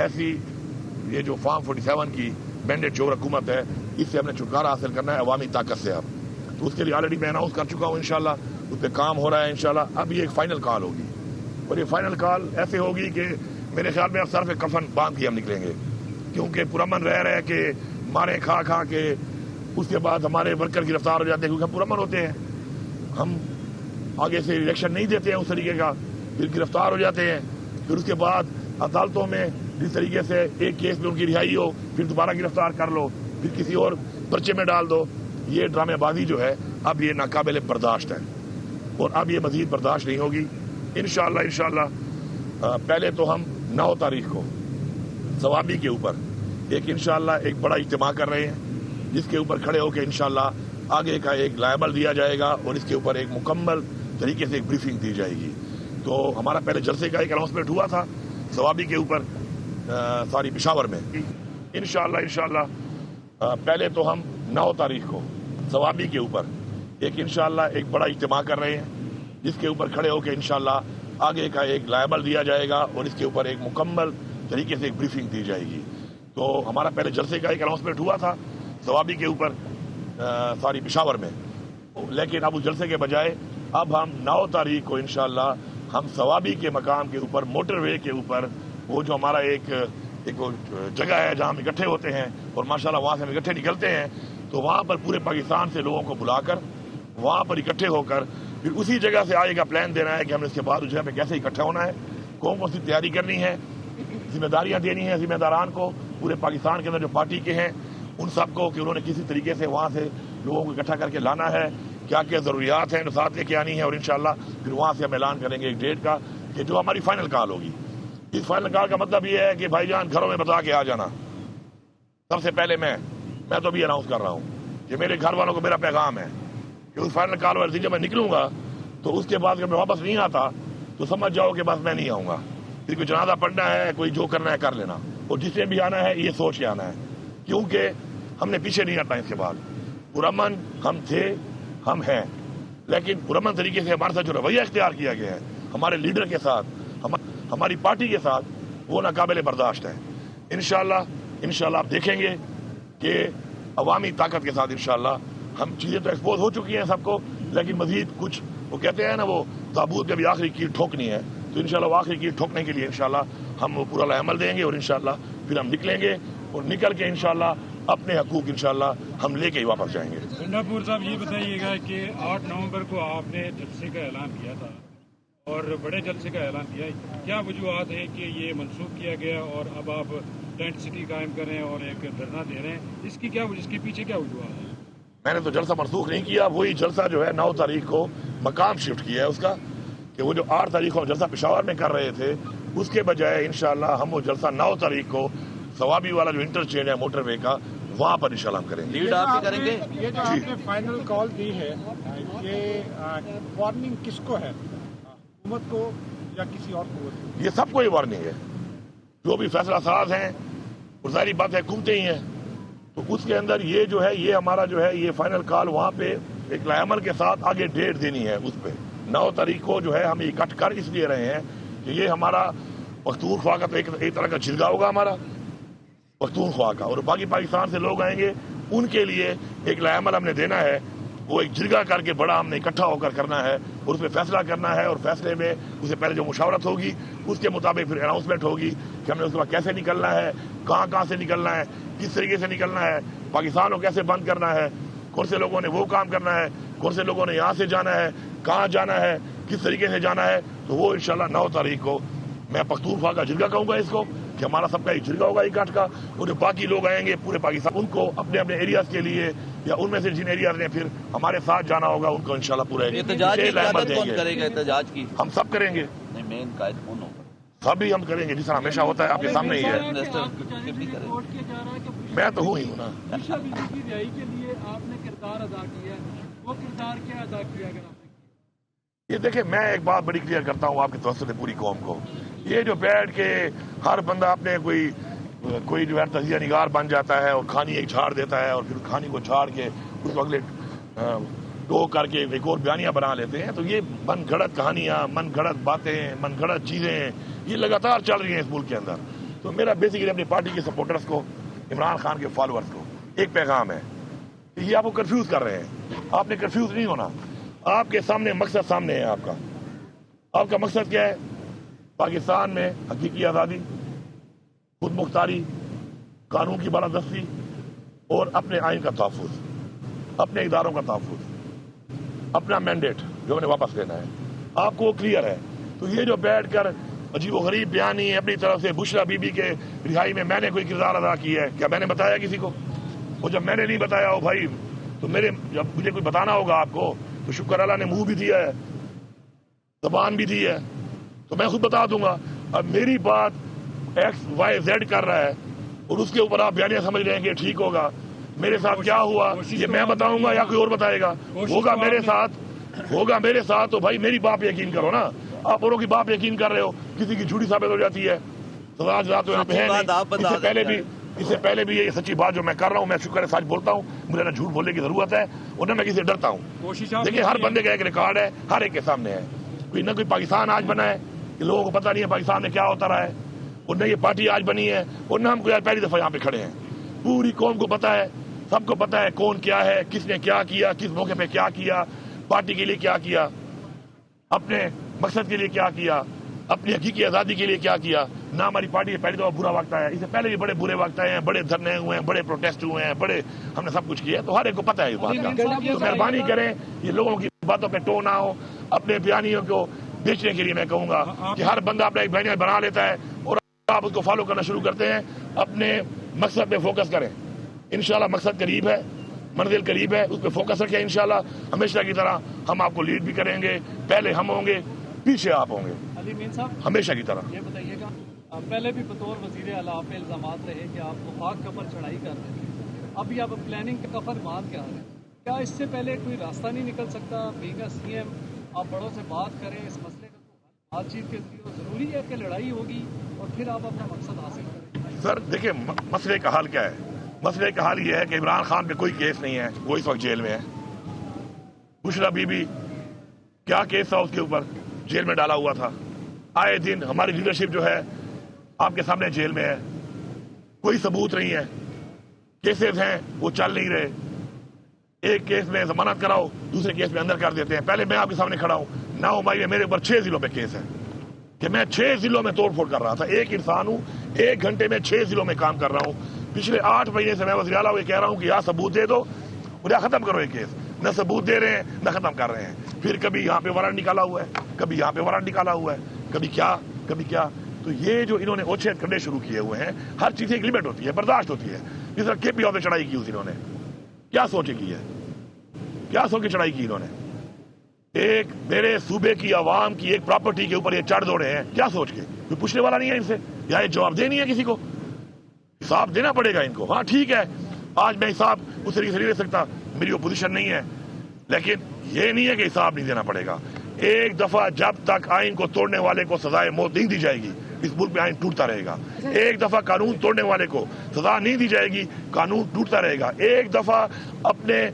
ایسی یہ جو فارم 47 کی مینڈیٹ جو حکومت ہے اس سے ہم نے چھٹکارا حاصل کرنا ہے عوامی طاقت سے. اب تو اس کے لیے آلریڈی میں اناؤنس کر چکا ہوں انشاءاللہ اس پہ کام ہو رہا ہے انشاءاللہ. اب یہ ایک فائنل کال ہوگی اور یہ فائنل کال ایسے ہوگی کہ میرے خیال میں اب سر پہ کفن باندھ کے ہم نکلیں گے, کیونکہ پرامن رہ کے مارے کھا کے اس کے بعد ہمارے ورکر گرفتار ہو جاتے ہیں, کیونکہ ہم پرامن ہوتے ہیں, ہم آگے سے الیکشن نہیں دیتے ہیں اس طریقے کا, پھر گرفتار ہو جاتے ہیں, پھر اس کے بعد عدالتوں میں جس طریقے سے ایک کیس میں ان کی رہائی ہو پھر دوبارہ گرفتار کر لو, پھر کسی اور پرچے میں ڈال دو. یہ ڈرامے بازی جو ہے اب یہ ناقابل برداشت ہے اور اب یہ مزید برداشت نہیں ہوگی انشاءاللہ. پہلے تو ہم 9 تاریخ کو ثوابی کے اوپر ایک انشاءاللہ ایک بڑا اجتماع کر رہے ہیں جس کے اوپر کھڑے ہو کے انشاءاللہ آگے کا ایک لائبل دیا جائے گا اور اس کے اوپر ایک مکمل طریقے سے ایک بریفنگ دی جائے گی. تو ہمارا پہلے جلسے کا ایک اناؤنسمنٹ ہوا تھا ثوابی کے اوپر ساری پشاور میں انشاءاللہ. پہلے تو ہم 9 تاریخ کو ثوابی کے اوپر ایک انشاءاللہ ایک بڑا اجتماع کر رہے ہیں جس کے اوپر کھڑے ہو کے انشاءاللہ آگے کا ایک لائبل دیا جائے گا اور اس کے اوپر ایک مکمل طریقے سے ایک بریفنگ دی جائے گی. تو ہمارا پہلے جلسے کا ایک اناؤنسمنٹ ہوا تھا ثوابی کے اوپر ساری پشاور میں, لیکن اب اس جلسے کے بجائے اب ہم 9 تاریخ کو انشاءاللہ ہم ثوابی کے مقام کے اوپر موٹر وے کے اوپر وہ جو ہمارا ایک جگہ ہے جہاں ہم اکٹھے ہوتے ہیں اور ماشاءاللہ وہاں سے ہم اکٹھے نکلتے ہیں, تو وہاں پر پورے پاکستان سے لوگوں کو بلا کر وہاں پر اکٹھے ہو کر پھر اسی جگہ سے آگے کا پلان دینا ہے کہ ہم نے اس کے بعد اس جگہ پہ کیسے اکٹھا ہونا ہے, کون کون سی تیاری کرنی ہے, ذمہ داریاں دینی ہیں ذمہ داران کو پورے پاکستان کے اندر جو پارٹی کے ہیں ان سب کو کہ انہوں نے کسی طریقے سے وہاں سے لوگوں کو اکٹھا کر کے لانا ہے, کیا کیا ضروریات ہیں ساتھ لے کے آنی ہے, اور انشاءاللہ پھر وہاں سے ہم اعلان کریں گے ایک ڈیٹ کا کہ جو ہماری فائنل کال ہوگی. اس فائنل کال کا مطلب یہ ہے کہ بھائی جان گھروں میں بتا کے آ جانا. سب سے پہلے میں تو بھی اناؤنس کر رہا ہوں کہ میرے گھر والوں کو میرا پیغام ہے کہ اس فائنل کال والے جب میں نکلوں گا تو اس کے بعد جب میں واپس نہیں آتا تو سمجھ جاؤ کہ بس میں نہیں آؤں گا, پھر کوئی جنازہ پڑھنا ہے کوئی جو کرنا ہے کر لینا, اور جس نے بھی آنا ہے یہ سوچ کے آنا ہے, کیونکہ ہم نے پیچھے نہیں ہٹنا. اس کے بعد پرامن ہم تھے ہم ہیں, لیکن پرامن طریقے سے ہمارے ساتھ جو رویہ اختیار کیا گیا ہے ہمارے لیڈر کے ساتھ ہماری پارٹی کے ساتھ وہ ناقابل برداشت ہے. انشاءاللہ آپ دیکھیں گے کہ عوامی طاقت کے ساتھ انشاءاللہ ہم چیزیں تو ایکسپوز ہو چکی ہیں سب کو, لیکن مزید کچھ وہ کہتے ہیں نا وہ تابوت میں بھی آخری کیل ٹھوکنی ہے, تو انشاءاللہ وہ آخری کیل ٹھوکنے کے لیے انشاءاللہ ہم پورا عمل دیں گے اور انشاءاللہ پھر ہم نکلیں گے اور نکل کے انشاءاللہ اپنے حقوق انشاءاللہ ہم لے کے ہی واپس جائیں گے. پور صاحب یہ بتائیے گا کہ 8 نومبر کو آپ نے جلسے کا اعلان کیا تھا اور بڑے جلسے کا اعلان کیا, کیا وجوہات ہیں کہ یہ منسوخ کیا گیا اور اب آپ ٹینٹ سٹی قائم کر رہے ہیں اور ایک دھرنا دے رہے ہیں, اس کے پیچھے کیا وجوہات ہیں؟ میں نے تو جلسہ منسوخ نہیں کیا, وہی جلسہ جو ہے 9 تاریخ کو مقام شفٹ کیا ہے اس کا, کہ وہ جو 8 تاریخ کو جلسہ پشاور میں کر رہے تھے اس کے بجائے انشاءاللہ ہم وہ جلسہ 9 تاریخ کو ثوابی والا جو انٹرچینج ہے موٹر وے کا وہاں پر انشاءاللہ ہم کریں گے. لیڈ آپ کریں گے. یہ جو آپ نے فائنل کال دی ہے یہ وارننگ کس کو ہے, حکومت کو یا کسی اور قوت کو؟ یہ سب کو یہ وارننگ ہے, جو بھی فیصلہ ساز ہیں اور ظاہری بات ہے حکومتیں ہی ہیں, تو اس کے اندر یہ جو ہے یہ ہمارا جو ہے یہ فائنل کال وہاں پہ ایک لائمل کے ساتھ آگے ڈیٹ دینی ہے. اس پہ 9 تاریخ کو جو ہے ہم اکٹھ کر اس لیے رہے ہیں کہ یہ ہمارا پختونخوا کا تو ایک طرح کا جھلگا ہوگا ہمارا پختونخوا کا, اور باقی پاکستان سے لوگ آئیں گے ان کے لیے ایک لائمل ہم نے دینا ہے, وہ ایک جرگہ کر کے بڑا ہم نے اکٹھا ہو کر کرنا ہے اور اس پہ فیصلہ کرنا ہے, اور فیصلے میں اس سے پہلے جو مشاورت ہوگی اس کے مطابق پھر اناؤنسمنٹ ہوگی کہ ہم نے اس کے بعد کیسے نکلنا ہے, کہاں سے نکلنا ہے, کس طریقے سے نکلنا ہے, پاکستان کو کیسے بند کرنا ہے, کون سے لوگوں نے وہ کام کرنا ہے, کون سے لوگوں نے یہاں سے جانا ہے, کہاں جانا ہے, کس طریقے سے جانا ہے. تو وہ انشاءاللہ 9 تاریخ کو میں پختونخوا کا جرگہ کہوں گا اس کو کہ ہمارا سب کا ایک جرگہ ہوگا اکٹھ کا, اور جو باقی لوگ آئیں گے پورے پاکستان ان کو اپنے اپنے ایریاز کے لیے یا ان میں سے جن ایریاز نے پھر ہمارے ساتھ جانا ہوگا ان کو انشاءاللہ پورا احتجاج کی قیادت کون کرے گا؟ احتجاج کی ہم سب کریں گے. نہیں, مین قائد کون ہوگا؟ سبھی ہم کریں گے جس طرح ہمیشہ ہوتا ہے آپ کے سامنے ہی ہے. میں تو ہوں ہی ہوں نا. رہائی کے لیے آپ نے کردار ادا کیا ہے, وہ کردار کیا ادا کیا اگر آپ نے؟ یہ دیکھیں میں ایک بات بڑی کلیئر کرتا ہوں آپ کے توسط سے پوری قوم کو, یہ جو بیٹھ کے ہر بندہ اپنے کوئی جو ہے تجزیہ نگار بن جاتا ہے اور کہانی ایک جھاڑ دیتا ہے اور پھر کہانی کو جھاڑ کے اس کو اگلے ٹو کر کے ایک اور بیانیاں بنا لیتے ہیں, تو یہ من گھڑت کہانیاں, من گھڑت باتیں, من گھڑت چیزیں یہ لگاتار چل رہی ہیں اس ملک کے اندر. تو میرا بیسیکلی اپنی پارٹی کے سپورٹرز کو، عمران خان کے فالوورز کو ایک پیغام ہے کہ یہ آپ کو کنفیوز کر رہے ہیں. آپ نے کنفیوز نہیں ہونا. آپ کے سامنے مقصد سامنے ہے. آپ کا مقصد کیا ہے؟ پاکستان میں حقیقی آزادی، خود مختاری، قانون کی بالادستی اور اپنے آئین کا تحفظ، اپنے اداروں کا تحفظ، اپنا مینڈیٹ جو انہیں واپس لینا ہے. آپ کو وہ کلیئر ہے. تو یہ جو بیٹھ کر عجیب و غریب بیانی ہے اپنی طرف سے بشرا بی بی کے رہائی میں نے کوئی کردار ادا کیا ہے، کیا میں نے بتایا کسی کو؟ وہ جب میں نے نہیں بتایا ہو بھائی تو جب مجھے کوئی بتانا ہوگا آپ کو تو شکر اللہ نے منہ بھی دیا ہے، زبان بھی دی ہے، تو میں خود بتا دوں گا. اب میری بات ایکس وائی زیڈ کر رہا ہے اور اس کے اوپر آپ بیانیاں سمجھ رہے ہیں کہ ٹھیک ہوگا. میرے ساتھ کیا ہوا یہ میں بتاؤں گا یا کوئی اور بتائے گا؟ ہوگا میرے ساتھ تو بھائی میری باپ یقین کرو نا. آپ اوروں کی باپ یقین کر رہے ہو، کسی کی جھوٹی ثابت ہو جاتی ہے. سراج رات یہاں پہ ہے نہیں. اس سے پہلے بھی یہ سچی بات جو میں کر رہا ہوں، میں شکر ہے سچ بولتا ہوں، مجھے نہ جھوٹ بولنے کی ضرورت ہے اور نہ میں کسی سے ڈرتا ہوں. دیکھیے ہر بندے کا ایک ریکارڈ ہے، ہر ایک کے سامنے ہے. کوئی نہ کوئی پاکستان آج بنا ہے کہ لوگوں کو پتہ نہیں ہے پاکستان میں کیا ہوتا رہا ہے، اور نہ یہ پارٹی آج بنی ہے، اور نہ ہم کوئی پہلی دفعہ یہاں پہ کھڑے ہیں. پوری قوم کو پتہ ہے، سب کو پتہ ہے کون کیا ہے، کس نے کیا کیا، کس موقع پہ کیا کیا، پارٹی کے لیے کیا کیا، اپنے مقصد کے لیے کیا کیا، اپنی حقیقی آزادی کے لیے کیا کیا. نہ ہماری پارٹی سے پہلی دفعہ برا وقت آیا، اس سے پہلے بھی بڑے برے وقت آئے ہیں، بڑے دھرنے ہوئے ہیں، بڑے پروٹیسٹ ہوئے ہیں، بڑے ہم نے سب کچھ کیا. تو ہر ایک کو پتہ ہے اس بات کا. تو مہربانی کریں یہ لوگوں کی باتوں پہ ٹو نہ ہو. اپنے بیانیوں کو بیچنے کے لیے میں کہوں گا کہ ہر بندہ اپنا ایک بیانیہ بنا لیتا ہے اور آپ اس کو فالو کرنا شروع کرتے ہیں. اپنے مقصد پہ فوکس کریں. انشاءاللہ مقصد قریب ہے، منزل قریب ہے، اس پہ فوکس رکھیں. انشاءاللہ ہمیشہ کی طرح ہم آپ کو لیڈ بھی کریں گے. پہلے ہم ہوں گے، پیچھے آپ ہوں گے، علی مین صاحب ہمیشہ کی طرح. یہ بتائیے گا، پہلے بھی بطور وزیر اعلیٰ آپ پہ الزامات رہے کہ آپ وفاق کے اوپر چڑھائی کر رہے تھے، ابھی آپ پلاننگ کا فرمان کیا ہے؟ کیا اس سے پہلے کوئی راستہ نہیں نکل سکتا؟ بینگ اے سی ایم آپ بڑوں سے بات کریں اس مسئلے کا، بات چیت کے ذریعے ضروری ہے کہ لڑائی ہوگی اور پھر آپ اپنا مقصد حاصل کریں؟ سر دیکھیں مسئلے کا حل کیا ہے؟ مسئلے کا حل یہ ہے کہ عمران خان پہ کوئی کیس نہیں ہے، وہ اس وقت جیل میں ہے. بشرا بی بی کیا کیس تھا اس کے اوپر؟ جیل میں ڈالا ہوا تھا. آئے دن ہماری لیڈرشپ جو ہے آپ کے سامنے جیل میں ہے، کوئی ثبوت نہیں ہے. کیسز ہیں وہ چل نہیں رہے. ایک کیس میں ضمانت کراؤ، دوسرے کیس میں اندر کر دیتے ہیں. پہلے میں آپ کے سامنے کھڑا ہوں، 9 مئی میں میرے اوپر 6 ضلعوں پہ کیس ہے کہ میں 6 ضلعوں میں توڑ پھوڑ کر رہا تھا. ایک انسان ہوں، 1 گھنٹے میں 6 ضلعوں میں کام کر رہا ہوں. پچھلے 8 مہینے سے میں وزیر اعلیٰ یہ کہہ رہا ہوں کہ یا ثبوت دے دو اور یا ختم کرو یہ کیس. نہ ثبوت دے رہے ہیں نہ ختم کر رہے ہیں. پھر کبھی یہاں پہ وارنٹ نکالا ہوا ہے، کبھی یہاں پہ وارنٹ نکالا ہوا ہے، کبھی کیا. تو یہ جو انہوں نے اوچھیت کرنے شروع کیے ہوئے ہیں، ہر چیز ایک لمٹ ہوتی ہے، برداشت ہوتی ہے. جس طرح KP سے چڑھائی کی انہوں نے، کیا سوچ کے کی ہے؟ کیا سوچ کے چڑھائی کی انہوں نے؟ ایک میرے صوبے کی عوام کی ایک پراپرٹی کے اوپر یہ چڑھ دوڑے ہیں، کیا سوچ کے؟ کوئی پوچھنے والا نہیں ہے ان سے، یا یہ جواب دینی ہے کسی کو؟ حساب دینا پڑے گا ان کو. ہاں ٹھیک ہے، آج میں حساب اس طریقے سے نہیں دے سکتا، میری اپوزیشن نہیں ہے، لیکن یہ نہیں ہے کہ حساب نہیں دینا پڑے گا. ایک دفعہ جب تک آئین کو توڑنے والے کو سزائے موت نہیں دی جائے گی، اس ملک میں آئین ٹوٹتا رہے گا. ایک دفعہ قانون توڑنے والے کو سزا نہیں دی جائے گی، قانون ٹوٹتا رہے گا. ایک دفعہ اپنے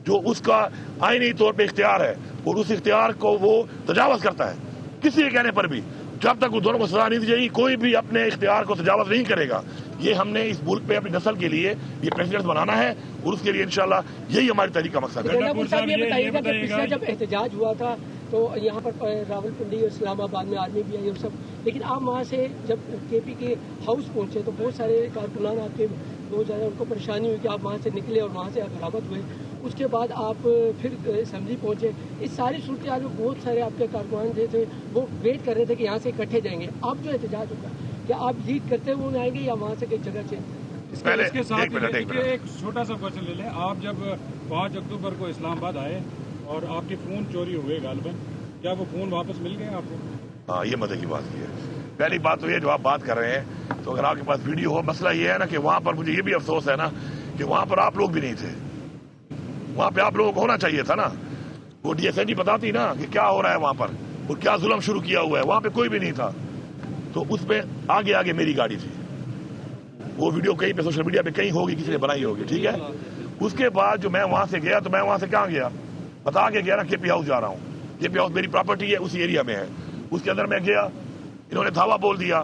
جو اس کا آئینی طور پہ اختیار ہے اور اس اختیار کو وہ تجاوز کرتا ہے کسی کے کہنے پر بھی، جب تک وہ دونوں کو سزا نہیں دی جائے گی کوئی بھی اپنے اختیار کو تجاوز نہیں کرے گا. یہ ہم نے اس ملک پہ اپنی نسل کے لیے یہ پریسیڈنٹ بنانا ہے اور اس کے لیے انشاءاللہ یہی ہماری تحریک کا مقصد ہے. یہ بتائیے گا کہ پچھلا جب احتجاج ہوا تھا تو یہاں پر راول پنڈی اور اسلام آباد میں آرمی بھی آئی اور سب، لیکن آپ وہاں سے جب KP کے ہاؤس پہنچے تو بہت سارے کارکنان آپ کے بہت زیادہ ان کو پریشانی ہوئی کہ آپ وہاں سے نکلے اور وہاں سے برآمد ہوئے. اس کے بعد آپ پھر اسمبلی پہنچے. اس ساری صورتحال میں بہت سارے آپ کے کارکنان جو تھے وہ ویٹ کر رہے تھے کہ یہاں سے اکٹھے جائیں گے. آپ جو احتجاج ہوگا کیا آپ لیڈ کرتے ہوئے آئیں گے یا وہاں سے کئی جگہ چینج؟ اس کے ساتھ ایک چھوٹا سا کوشچن لے لیں. آپ جب 5 اکتوبر کو اسلام آباد آئے اور آپ کے فون چوری ہوئے غالباً، کیا وہ فون واپس مل گئے آپ کو؟ ہاں یہ مزے کی بات کی ہے. پہلی بات تو یہ جو آپ بات کر رہے ہیں تو اگر آپ کے پاس ویڈیو ہو، مسئلہ یہ ہے نا کہ وہاں پر مجھے یہ بھی افسوس ہے نا کہ وہاں پر آپ لوگ بھی نہیں تھے. وہاں پہ آپ لوگوں کو ہونا چاہیے تھا نا. وہ DSNG بتاتی نا کہ کیا ہو رہا ہے وہاں پر اور کیا ظلم شروع کیا ہوا ہے. وہاں پہ کوئی بھی نہیں تھا. تو اس پہ آگے میری گاڑی تھی. وہ ویڈیو کہیں پہ سوشل میڈیا پہ کہیں ہوگی، کسی نے بنائی ہوگی، ٹھیک ہے. اس کے بعد جو میں وہاں سے گیا تو میں وہاں سے کہاں گیا، بتا کے گیا نا KP ہاؤس جا رہا ہوں. KP ہاؤس میری پراپرٹی ہے، اسی ایریا میں ہے. اس کے اندر میں گیا، انہوں نے دھاوا بول دیا.